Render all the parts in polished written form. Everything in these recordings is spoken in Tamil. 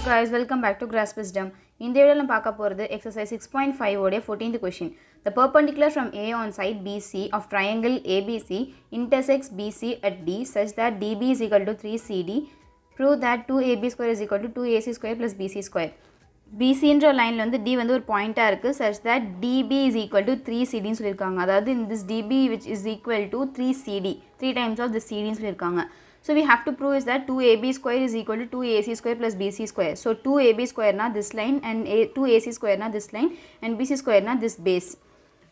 Guys, welcome back to Grasp Wisdom. In this video, we will see exercise 6.5 oda 14th question. The perpendicular from A on side BC of triangle ABC intersects BC at D such that DB is equal to 3CD. Prove that 2AB square is equal to 2AC square plus BC square. BC என்ற லைன்ல வந்து D வந்து ஒரு பாயிண்டா இருக்கு such that DB is equal to 3CD ன்னு சொல்லிருக்காங்க. அதாவது in this DB which is equal to 3CD, 3 times of the CD ன்னு சொல்லிருக்காங்க. So we have to prove is that 2AB square is equal to 2AC square plus BC square. So 2AB square na this line and 2AC square na this line and BC square na this base.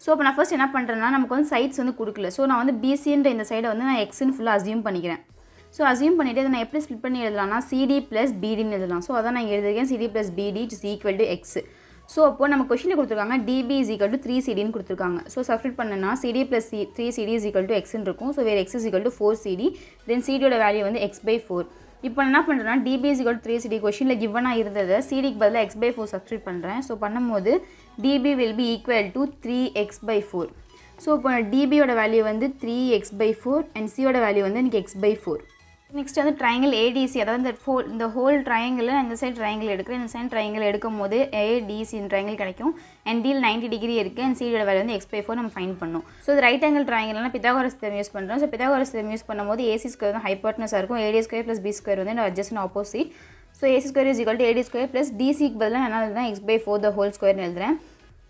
So இப்போ நான் first என்ன பண்றேன்னா நமக்கு வந்து சைட்ஸ் வந்து கொடுக்கல. So நான் வந்து BC ன்ற இந்த சைடை வந்து நான் x ன்னு ஃபுல்லா அஸ்யூம் பண்ணிக்கிறேன். So assume பண்ணிட்டு இதை நான் எப்படி ஸ்ப்ளிட் பண்ணி எழுதலாம்னா CD plus BD ன்னு எழுதலாம். So அதான் நான் எழுதிருக்கேன் CD plus BD is equal to x. So அப்போ நம்ம क्वेश्चनல கொடுத்திருக்காங்க DB is equal to 3CD ன்னு கொடுத்திருக்காங்க. So சப்ஸ்டிட் பண்ணனா CD plus 3CD is equal to x ன்னு இருக்கும். So where x is equal to 4CD, then CD ஓட வேல்யூ வந்து x/4. இப்போ என்ன பண்றேன்னா DB is equal to 3CD क्वेश्चनல given-ஆ இருந்தத CD க்கு பதிலா x/4 சப்ஸ்டிட் பண்றேன். So பண்ணும்போது DB will be equal to 3x/4. So இப்போ DB ஓட வேல்யூ வந்து 3x/4 and C ஓட வேல்யூ வந்து எனக்கு x/4. Next வந்து triangle ADC, அதாவது இந்த whole triangle இந்த சைடு triangle எடுக்கிறேன். இந்த சைடு triangle எடுக்கும்போது ADC triangle கிடைக்கும். and D 90 degree இருக்கு and C ஓட வேல்யூ வந்து x/4 நம்ம ஃபைண்ட் பண்ணோம். ஸோ இது ரைட் ஆங்கிள் ட்ரையாங்கிள்னா பித்தாகோரஸ் தியரம் யூஸ் பண்ணுறோம். ஸோ பித்தாகோரஸ் தியரம் யூஸ் பண்ணும்போது AC ஸ்கொயர் வந்து ஹைப்போட்டனஸாக இருக்கும், AD square plus B square வந்து adjacent opposite. So AC square is equal to AD square plus DCக்கு பதிலாக என்ன எழுதுறேன் x/4 the whole ஸ்கொயர்னு எழுதுறேன்.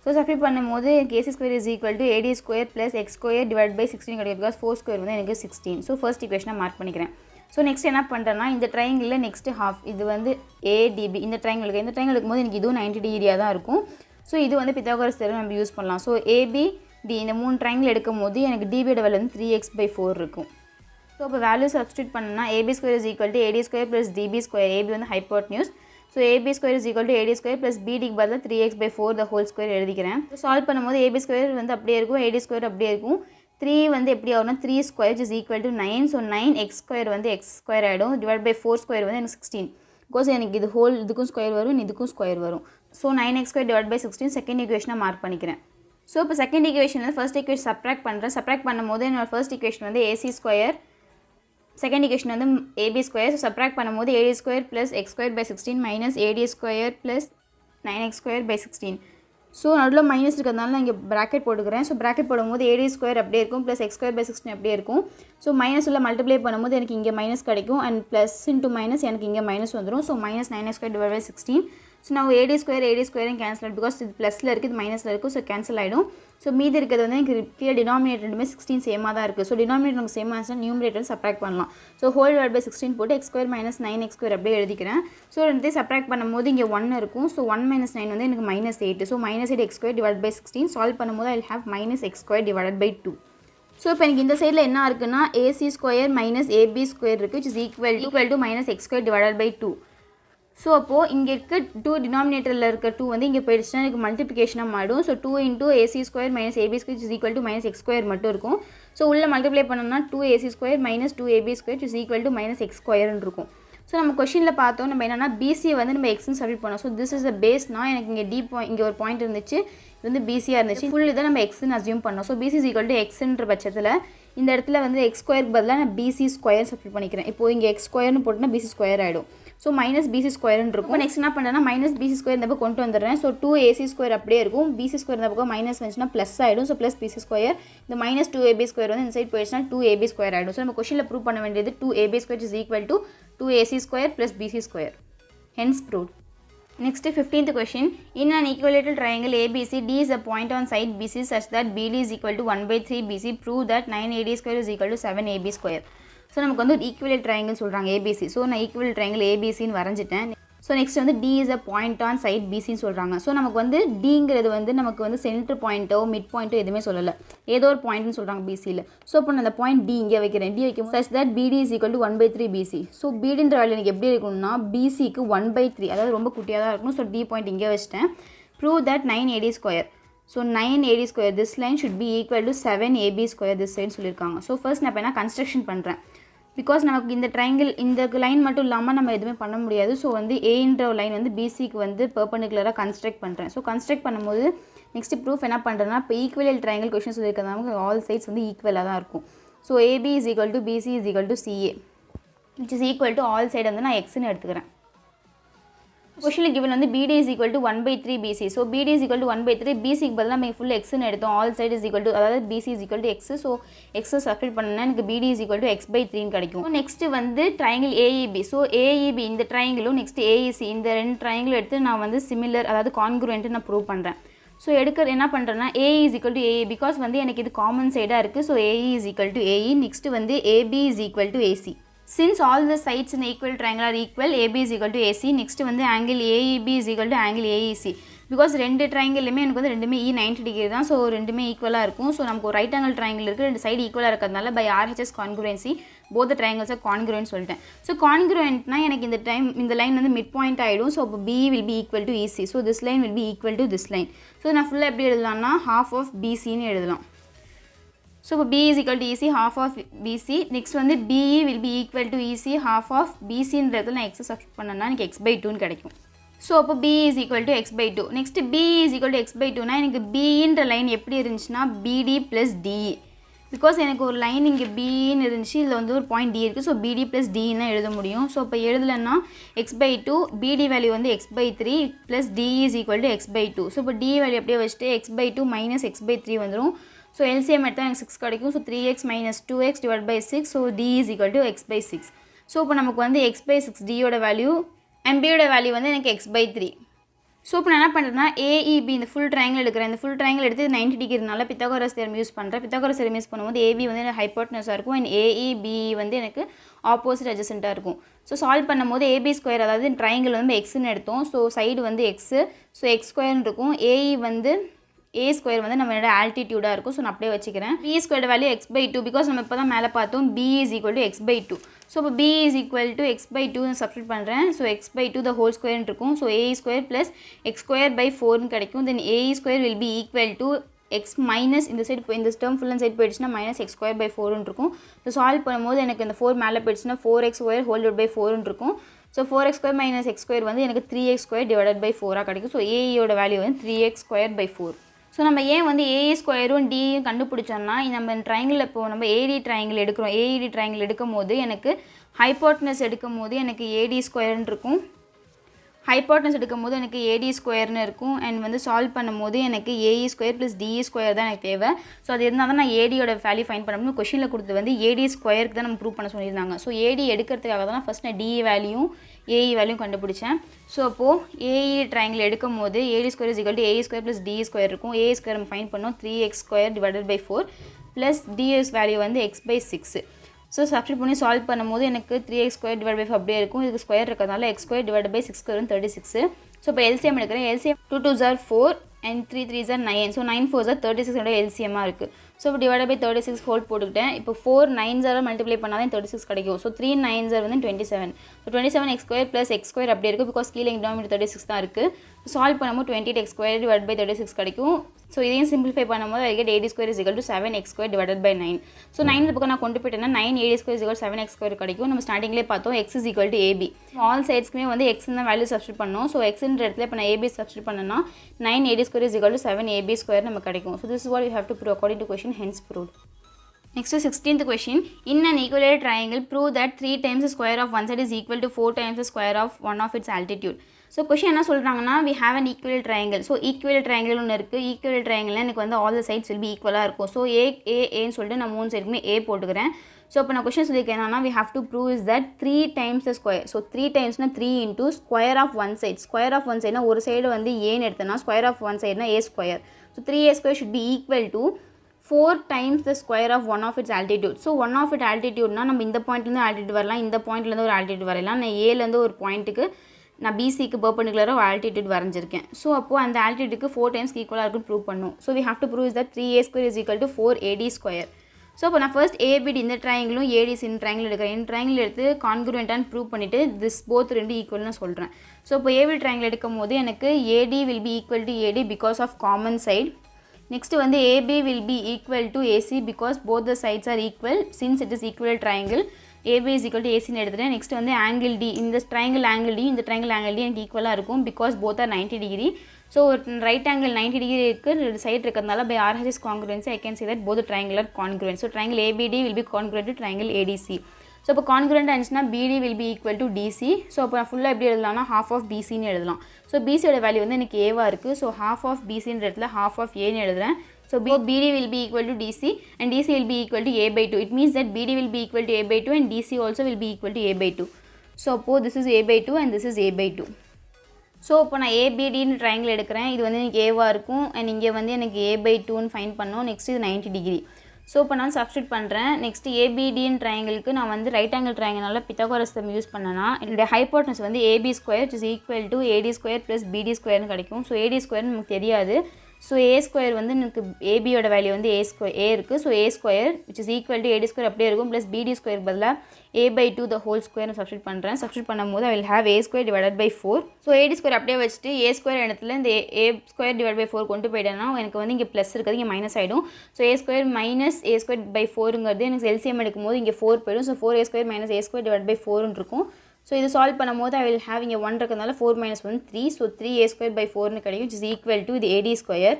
ஸோ சப்ஸ்டிட் பண்ணும்போது எனக்கு AC square is equal to AD square plus x square divide by 16 கிடைக்கும். பிகாஸ் 4 ஸ்கொயர் வந்து எனக்கு 16. ஸோ ஃபர்ஸ்ட் ஈக்குவேஷனை மார்க் பண்ணிக்கிறேன். ஸோ நெக்ஸ்ட் என்ன பண்ணுறேன்னா இந்த ட்ரையாங்கிளில் நெக்ஸ்ட் ஹாஃப் இது வந்து ADB இந்த ட்ரையாங்கிளுக்கு இருக்கும்போது எனக்கு இதுவும் 90 டிகிரியாக தான் இருக்கும். ஸோ இது வந்து பித்தாகோரஸ் தியரம் நம்ம யூஸ் பண்ணலாம். ஸோ ABD இந்த 3 ட்ரையாங்கிள் எடுக்கும்போது எனக்கு DBயோட வேல்யூ வந்து 3x/4 இருக்கும். ஸோ இப்போ வேல்யூ சப்ஸ்டிட் பண்ணனா AB square is equal to AD square plus DB square. AB வந்து hypotenuse. So AB square is equal to AD square plus BDக்கு பதிலாக 3x/4 the whole ஸ்கொயர் எழுதிக்கிறேன். ஸோ சால்வ் பண்ணும்போது AB ஸ்கொயர் வந்து அப்படியே இருக்கும், AD ஸ்கொயர் அப்படியே இருக்கும். 3 வந்து எப்படி ஆகும்னா 3 square is equal to 9. So 9x square வந்து x ஸ்கொயர் ஆகிடும். டிவைட் பை 4 ஸ்கொயர் வந்து எனக்கு 16. பிகாஸ் எனக்கு இது ஹோல் இதுக்கும் ஸ்கொயர் வரும், இதுக்கும் ஸ்கொயர் வரும். So 9x square divide by 16 second ஈக்குவேஷனை மார்க் பண்ணிக்கிறேன். ஸோ இப்போ செகண்ட் ஈக்குவேஷனில் ஃபர்ஸ்ட் ஈக்குவேஷன் சப்ராக்ட் பண்ணுறேன். சப்ராக்ட் பண்ணும்போது என்னோட ஃபர்ஸ்ட் ஈக்குவேஷன் வந்து AC ஸ்கொயர், செகண்ட் ஈக்குவேஷன் வந்து AB ஸ்கொயர். ஸோ சப்ராக்ட் பண்ணும்போது AD square plus x square by 16 minus AD square plus 9x square by 16. So நடுவில் மைனஸ் இருக்கிறதுனால நான் இங்கே ப்ராக்கெட் போட்டுக்கிறேன். ஸோ ப்ராக்கெட் போடும்போது AD ஸ்கொயர் அப்படியே இருக்கும், ப்ளஸ் x ஸ்கொயர் பை 16 அப்படியே இருக்கும். ஸோ மைனஸ் உள்ள மல்டிப்ளை பண்ணும்போது எனக்கு இங்கே மைனஸ் கிடைக்கும் அண்ட் ப்ளஸ் இன்ட்டு மைனஸ் எனக்கு இங்கே மைனஸ் வந்துடும். So minus 9x square divide by 16. So நான் AD ஸ்கொயரும் கேன்சல் ஆகிடும். பிகாஸ் இது ப்ளஸில் இருக்குது, இது மைனஸில் இருக்குது. ஸோ கேன்சல் ஆகிடும். ஸோ மீதி இருக்கிறது வந்து எனக்கு கீழே டினாமினேட்டர் ரெண்டுமே 16 சேமாக தான் இருக்குது. ஸோ டினாமினேட்டர் நமக்கு சேமாக இருந்துச்சுன்னா நியூமரேட்டர் சப்ராக்ட் பண்ணலாம். ஸோ ஹோல் டிவைட் பை 16 போட்டு x square minus 9x square அப்படியே எழுதிக்கிறேன். ஸோ ரெண்டு சப்ராக்ட் பண்ணும்போது இங்கே 1 இருக்கும். ஸோ 1 மைனஸ் 9 வந்து எனக்கு -8. So -8 x square divide by 16 solve பண்ணும்போது I will have -x square divide by 2. So இப்போ எனக்கு இந்த சைடில் என்ன இருக்குன்னா AC ஸ்கொயர் மைனஸ் AB ஸ்கொயர் இருக்குது, which is equal to -x square divide by 2. So அப்போது இங்கே இருக்க 2 டினாமினேட்டரில் இருக்க 2 வந்து இங்கே போயிடுச்சுன்னா எனக்கு மல்டிப்ளிகேஷனாக மாறும். ஸோ 2 into AC ஸ்கொயர் minus AB square is equal to -x square மட்டும் இருக்கும். ஸோ உள்ள மல்டிப்ளை பண்ணோம்னா 2AC square minus 2AB square is equal to -x ஸ்கொயர்னு இருக்கும். ஸோ நம்ம கொஷனில் பார்த்தோம் நம்ம என்னன்னா BC வந்து நம்ம எக்ஸ்னு சப்ஸ்டிட் பண்ணோம். ஸோ திஸ் இஸ் அ பேஸ்னா எனக்கு இங்கே இங்கே ஒரு பாயிண்ட் இருந்துச்சு, இது வந்து BCயாக இருந்துச்சு. ஃபுல் இதை நம்ம எக்ஸ்ன்னு அஸ்யூம் பண்ணோம். So BC is equal to எக்ஸ்ன்ற பட்சத்தில் இந்த இடத்துல வந்து x ஸ்கொயருக்கு பதிலாக நான் BC ஸ்கொயர் சப்ஸ்டிட் பண்ணிக்கிறேன். இப்போது இங்கே x ஸ்கொயர்னு போட்டுனா BC ஸ்கொயர் ஆகிடும். ஸோ மைனஸ் BC ஸ்கொயர்னு இருக்கும். நெக்ஸ்ட் என்ன பண்ணுறேன்னா மைனஸ் BC ஸ்கொயர் இந்த பக்கம் கொண்டு வந்துடுறேன். ஸோ 2AC ஸ்கொயர் அப்படியே இருக்கும், BC ஸ்கொயர் இந்த பக்கம் மைனஸ் வந்துச்சுன்னா ப்ளஸ் ஆகிடும். ஸோ ப்ளஸ் BC ஸ்கொயர், இந்த minus 2AB ஸ்கொயர் வந்து இந்த சைட் போயிடுச்சுன்னா 2AB ஸ்கொயர் ஆகிடும். ஸோ நம்ம கொஷனில் ப்ரூவ் பண்ண வேண்டியது 2AB square is equal to 2AC square plus BC square. Hence proved. Next 15th question. In an equilateral triangle ABC, D is a point on side BC such that BD is equal to 1/3 BC. Prove that 9AD square is equal to 7AB square. So நமக்கு வந்து ஈக்குவல் ட்ரையாங்கிள் சொல்கிறாங்க ABC. ஸோ நான் ஈக்குவல் ட்ரையாங்கிள் ABCன்னு வரைஞ்சிட்டேன். ஸோ நெக்ஸ்ட் வந்து D is a point on side BCன்னு சொல்கிறாங்க. ஸோ நமக்கு வந்து Dங்கிறது வந்து நமக்கு வந்து சென்டர் பாயிண்ட்டோ மிட் பாயிண்ட்டோ எதுவுமே சொல்லலை, ஏதோ ஒரு பாயிண்ட்னு சொல்கிறாங்க BCயில். ஸோ இப்போ நான் அந்த பாயிண்ட் D இங்கே வைக்கிறேன். D வைக்கும் such that BD is equal to 1/3 BC. So BDன்ற வேல்யூ எனக்கு எப்படி இருக்கணும்னா BCக்கு 1/3, அதாவது ரொம்ப குட்டியாக தான் இருக்கணும். ஸோ D பாயிண்ட் இங்கே வச்சிட்டேன். Prove that 9AD square. So 9AD square this line should be equal to 7AB square this side சொல்லியிருக்காங்க. ஸோ ஃபர்ஸ்ட் நான் இப்போ என்ன கன்ஸ்ட்ரக்ஷன் பண்ணுறேன். பிகாஸ் நமக்கு இந்த ட்ரையாங்கிள் இந்த லைன் மட்டும் இல்லாமல் நம்ம எதுவுமே பண்ண முடியாது. ஸோ வந்து ஏன்ற லைன் வந்து BCக்கு வந்து பெர்பெண்டிகுலராக கன்ஸ்ட்ரக்ட் பண்ணுறேன். ஸோ கன்ஸ்ட்ரக்ட் பண்ணும்போது நெக்ஸ்ட் ப்ரூஃப் என்ன பண்ணுறேன்னா இப்போ ஈக்குவல் ட்ரையாங்கிள் கொஷின் சொல்லியிருக்கிறதாங்க ஆல் சைட்ஸ் வந்து ஈக்குவலாக தான் இருக்கும். So AB is equal to BC is equal to CA, which is equal to all side வந்து நான் எக்ஸ்ன்னு எடுத்துக்கிறேன். கொஷனில் கிவன் வந்து BD is equal to 1/3 BC. So BD is equal to 1/3 BCக்கு பதிலாக நம்ம ஃபுல் எக்ஸ்ன்னு எடுத்தோம். All side is equal to, அதாவது BC is equal to X. So எக்ஸை சப்ஸ்டிட் பண்ணனா எனக்கு BD is equal to x/3 கிடைக்கும். நெக்ஸ்ட் வந்து ட்ரையாங்கிள் AEB. ஸோ AEB இந்த ட்ரையாங்கிளும் நெக்ஸ்ட் AEC இந்த ரெண்டு ட்ரையாங்கிளும் எடுத்து நான் வந்து சிமிலர், அதாவது கான்குரண்ட் நான் ப்ரூவ் பண்ணுறேன். ஸோ என்ன பண்ணுறேன்னா AE is equal to AE, because வந்து எனக்கு இது காமன் சைடாக இருக்குது. So AE is equal to AE. Next வந்து AB is equal to AC. Since all the sides in the equal triangle are equal, AB is equal to AC. Next வந்து angle AEB is equal to angle AEC. Because ரெண்டு ட்ரையாங்கிளுமே எனக்கு வந்து ரெண்டுமே 90 டிகிரி தான். ஸோ ரெண்டுமே ஈக்குவலாக இருக்கும். ஸோ நமக்கு ஒரு ரைட் ஆங்கிள் ட்ரையாங்கிள் இருக்குது, ரெண்டு சைடு ஈக்குவலாக இருக்கிறதுனால by RHS congruency both triangles are congruent சொல்லிட்டேன். ஸோ கான்குரண்ட்னா எனக்கு இந்த லைன் வந்து மிட் பாயிண்ட் ஆகிடும். ஸோ அப்போ B will be equal to EC. ஸோ this line will be equal to this line. So நான் ஃபுல்லாக எப்படி எழுதலாம்னா half of BCன்னு எழுதலாம். ஸோ இப்போ B is equal to EC, half of BC. Next வந்து BE will be equal to EC, half of BCன்றதுல நான் எக்ஸை சப்ஸ்டிட் பண்ணேன்னா எனக்கு x/2ன்னு கிடைக்கும். ஸோ அப்போ B is equal to x/2. Next B is equal to x/2னா எனக்கு Bன்ற லைன் எப்படி இருந்துச்சுன்னா BD plus DE. பிகாஸ் எனக்கு ஒரு லைன் இங்கே Bன்னு இருந்துச்சு, இதில் வந்து ஒரு பாயிண்ட் D இருக்குது. ஸோ BD plus Dன்னு எழுத முடியும். ஸோ இப்போ எழுதலைன்னா x/2, BD வேல்யூ வந்து x/3 plus DE is equal to x/2. So இப்போ D வேல்யூ அப்படியே வச்சுட்டு x/2 minus x/3 வந்துடும். ஸோ LCM எடுத்தால் எனக்கு 6 கிடைக்கும். So 3x minus 2x divided by 6. So D is equal to x/6. So இப்போ நமக்கு வந்து x/6 Dயோட வேல்யூ and Bயோட வேல்யூ வந்து எனக்கு x/3. ஸோ இப்போ நான் என்ன பண்ணுறேன்னா AEB இந்த ஃபுல் ட்ரையாங்கிள் எடுக்கிறேன். இந்த ஃபுல் ட்ரையாங்கிள் எடுத்து 90 டிகிரினால பித்தாகோரஸ் தியரம் யூஸ் பண்ணுறேன். பித்தாகோரஸ் தியரம் யூஸ் பண்ணும்போது AB வந்து எனக்கு ஹைப்போட்டனஸாக இருக்கும் அண்ட் AEB வந்து எனக்கு ஆப்போசிட் அட்ஜசென்ட்டாக இருக்கும். ஸோ சால்வ் பண்ணும்போது AB², அதாவது ட்ரையாங்கிள் வந்து எக்ஸ்ன்னு எடுத்தோம். ஸோ சைடு வந்து எக்ஸு, ஸோ x² இருக்கும். AE வந்து A² வந்து நம்மளோட ஆல்டிடியூடாக இருக்கும். ஸோ நான் அப்படியே வச்சுக்கிறேன். B² வேல்யூ x/2, பிகாஸ் நம்ம இப்போ தான் மேலே பார்த்தோம் B is equal to x/2. So இப்போ B is equal to x/2 substitute பண்ணுறேன். So x/2 the whole square இருக்கும். ஸோ AE² plus x²/4ன்னு கிடைக்கும். Then AE² will be equal to x minus இந்த சைடு, இந்த டேர்ம் ஃபுல் அண்ட் சைடு போயிடுச்சுன்னா மைனஸ் x²/4ன்னு இருக்கும். ஸோ சால்வ் பண்ணும்போது எனக்கு இந்த 4 மேலே போயிடுச்சுன்னா 4x² whole divided by 4ன்னு இருக்கும். ஸோ 4x² minus x² வந்து எனக்கு 3x² divided by 4ஆக கிடைக்கும். ஸோ AEயோட வேல்யூ வந்து 3x²/4. ஸோ நம்ம ஏன் வந்து AE² Dயும் கண்டுபிடிச்சோம்னா, நம்ம ட்ரையாங்கிள் இப்போ நம்ம AD ட்ரையாங்கிள் எடுக்கிறோம். AED ட்ரையாங்கிள் எடுக்கும் போது எனக்கு ஹைப்போட்டனஸ் எடுக்கும் போது எனக்கு AD² இருக்கும். ஹைப்போட்டனஸ் எடுக்கும் போது எனக்கு AD² இருக்கும். அண்ட் வந்து சால்வ் பண்ணும்போது எனக்கு AE² plus DE² தான் எனக்கு தேவை. ஸோ அது இருந்தால் தான் நான் ADயோட வேல்யூ ஃபைண்ட் பண்ண முடியும். கொஷனில் கொடுத்தது வந்து AD²க்கு தான் நம்ம ப்ரூவ் பண்ண சொல்லியிருந்தாங்க. ஸோ AD எடுக்கிறதுக்காக தான் ஃபஸ்ட் நான் DE வேல்யூ AE வேல்யூ கண்டுபிடிச்சேன். ஸோ அப்போது AE ட்ரையாங்கிள் எடுக்கும் போது AD² is equal to AE² plus DE² இருக்கும். AE² நம்ம ஃபைண்ட் பண்ணோம் 3x² divided by 4 plus DE value வந்து x/6. ஸோ சப்ஸ்டிட் பண்ணி சால்வ் பண்ணும்போது எனக்கு 3x² divided by 5 அப்படியே இருக்கும். இதுக்கு ஸ்கொயர் இருக்கிறதுனால x² divided by 6 வரும் 36. ஸோ இப்போ LCM எடுக்கிறேன். LCM 2 2s are 4 and 3 3s are 9. So 9 4s are 36 LCMமாக இருக்குது. ஸோ இப்போ டிவைட் பை 36 ஹோல் போட்டுக்கிட்டேன். இப்போ 4 9s மல்டிப்ளை பண்ணால் தான் 36 கிடைக்கும். ஸோ 3 9s வந்து 27. ஸோ 27x² plus x² அப்படியே இருக்குது. பிகாஸ் கீழே டினாமினேட்டர் 36 தான் இருக்குது. சால்வ் பண்ணும்போது 28x² divided by 36 கிடைக்கும். ஸோ இதையும் சிம்பிளிஃபை பண்ணும்போது I get AD² is equal to 7x² divided by 9. So 9 இந்த பக்கம் நான் கொண்டு போயிட்டேன்னா 9 AD² is equal to 7x² கிடைக்கும். நம்ம ஸ்டார்டிங்லேயே பார்த்தோம் x is equal to AB. All சைட்ஸ்க்குமே வந்து x தான் வேல்யூ சப்ஸ்டிட் பண்ணோம். ஸோ எக்ஸ்ன்ற இடத்துல இப்போ நான் AB சப்ஸ்டிட் பண்ணேன்னா 9 AD² is equal to 7 AB² நமக்கு கிடைக்கும். So this is what we have to prove according to question, hence proved. Next 16th question. In an equilateral triangle, prove that 3 times the square of one side is equal to 4 times the square of one of its altitude. So question என்ன சொல்கிறாங்கன்னா, we have an equilateral triangle. So equilateral triangle ஒன்று இருக்குது. equilateral triangle எனக்கு வந்து all the sides will be equal-ஆக இருக்கும். ஸோ ஏன்னு சொல்லிட்டு நான் 3 சைடுக்குமே A போட்டுக்கிறேன். ஸோ இப்போ நான் கொஷின் சொல்லியிருக்கேன் என்னன்னா, we have to prove is that 3 times the square. So 3 timesனா 3 into square of one side. square of one sideனா ஒரு சைடு வந்து ஏன்னு எடுத்தேன்னா square of one sideனா A². So 3A² should be equal to 4 times the square of one of its altitude. So one of it altitudeனா நம்ம இந்த பாயிண்ட்லேருந்து altitude வரலாம், இந்த பாயிண்ட்லேருந்து ஒரு altitude வரலாம். நான் ஏலேருந்து ஒரு பாயிண்ட்டுக்கு நான் பிசிக்கு பெர்பெண்டிகுலராக ஆல்டிடியூட் வரைஞ்சிருக்கேன். ஸோ அப்போது அந்த ஆல்டிடியூடுக்கு 4 times ஈக்குவலாக இருக்குன்னு ப்ரூவ் பண்ணும். So we have to prove is that 3A² is equal to 4AD². So இப்போ நான் ஃபர்ஸ்ட் ABD இந்த ட்ரையாங்கிளும் ADC இந்த ட்ரையாங்கிள் எடுக்கிறேன். இந்த ட்ரையாங்கிள் எடுத்து கான்குரண்ட்டான்னு ப்ரூவ் பண்ணிவிட்டு திஸ் போத் ரெண்டு ஈக்குவல்னு சொல்கிறேன். ஸோ இப்போ ABD ட்ரையாங்கிள் எடுக்கும் போது எனக்கு AD will be equal to AD because of common side. Next வந்து AB will be equal to AC because both the sides are equal since it is equilateral triangle. AB is equal to AC ன்னு எடுத்துட்டேன். நெக்ஸ்ட் வந்து ஆங்கிள் D, இந்த ட்ரையாங்கிள் ஆங்கிள் D, இந்த ட்ரையாங்கிள் ஆங்கிள் D எனக்கு ஈக்குவலாக இருக்கும் because both are 90 degree. So right angle 90 degree இருக்குது சைட் இருக்கிறதுனால by RHS congruency I can say that both the triangle are congruent. So triangle ABD will be congruent to triangle ADC. So இப்போ கான்குரண்ட் ஆனிச்சுன்னா BD will be equal to DC. So இப்போ நான் ஃபுல்லாக எப்படி எழுதலாம்னா half of BCன்னு எழுதலாம். ஸோ BCயோட வேல்யூ வந்து எனக்கு ஏவாக இருக்குது. ஸோ half of BCன்ற இடத்துல half of Aன்னு எழுதுறேன். So BD will be equal to DC and DC will be equal to A by 2. It means that BD will be equal to A by 2 and DC also will be equal to A by 2. So this is A by 2 and this is A by 2. So இப்போ நான் ஏபிடின்னு ட்ரையாங்கிள் எடுக்கிறேன். இது வந்து எனக்கு ஏவாக இருக்கும் அண்ட் இங்கே வந்து எனக்கு A by 2ன்னு ஃபைண்ட் பண்ணோம். நெக்ஸ்ட் இது 90 டிகிரி. ஸோ இப்போ நான் சப்ஸ்டியூட் பண்ணுறேன். நெக்ஸ்ட் ஏபிடின்னு ட்ரையாங்கிளுக்கு நான் வந்து ரைட் ஆங்கிள் ட்ரையாங்கிள்னால பித்தாகோரஸ் தம் யூஸ் பண்ணேன்னா என்னுடைய ஹைப்போட்டனஸ் வந்து AB square is equal to AD square plus BD ஸ்கொயர்னு கிடைக்கும். ஸோ AD ஸ்கொயர்னு நமக்கு தெரியாது. ஸோ A ஸ்கொயர் வந்து எனக்கு ஏபியோட வேல்யூ வந்து A இருக்குது. So A square which is equal to AD square அப்படியே இருக்கும் ப்ளஸ் BD ஸ்கொயர் பதிலாக A by 2 the whole square substitute பண்ணுறேன். சப்ஸ்டியூட் பண்ணும்போது I will have A square divided by 4. So AD square அப்படியே வச்சுட்டு A ஸ்கொயர் இடத்துல இந்த A ஸ்கொயர் டிவைட் பை 4 கொண்டு போயிட்டேன்னா எனக்கு வந்து இங்கே ப்ளஸ் இருக்குது, இங்கே மைனஸ் ஆகிடும். So A square minus A square by 4ங்கிறது எனக்கு எல்சிஎம் எடுக்கும்போது இங்கே 4 போயிடும். So 4A square minus A square divide by 4ன்னு இருக்கும். ஸோ இது சால்வ் பண்ணும்போது I will have இங்கே 1 இருக்கிறதுனால 4 minus 1 3. So 3A square by 4ன்னு கிடைக்கும் which is equal to இது AD ஸ்கொயர்.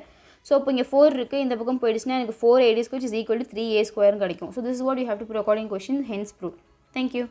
ஸோ இப்போ இங்கே 4 இருக்குது, இந்த பக்கம் போயிடுச்சுன்னா எனக்கு 4AD square which is equal to 3A ஸ்கொயர்னு கிடைக்கும். So this is what you have to put according question, hence proved. Thank you.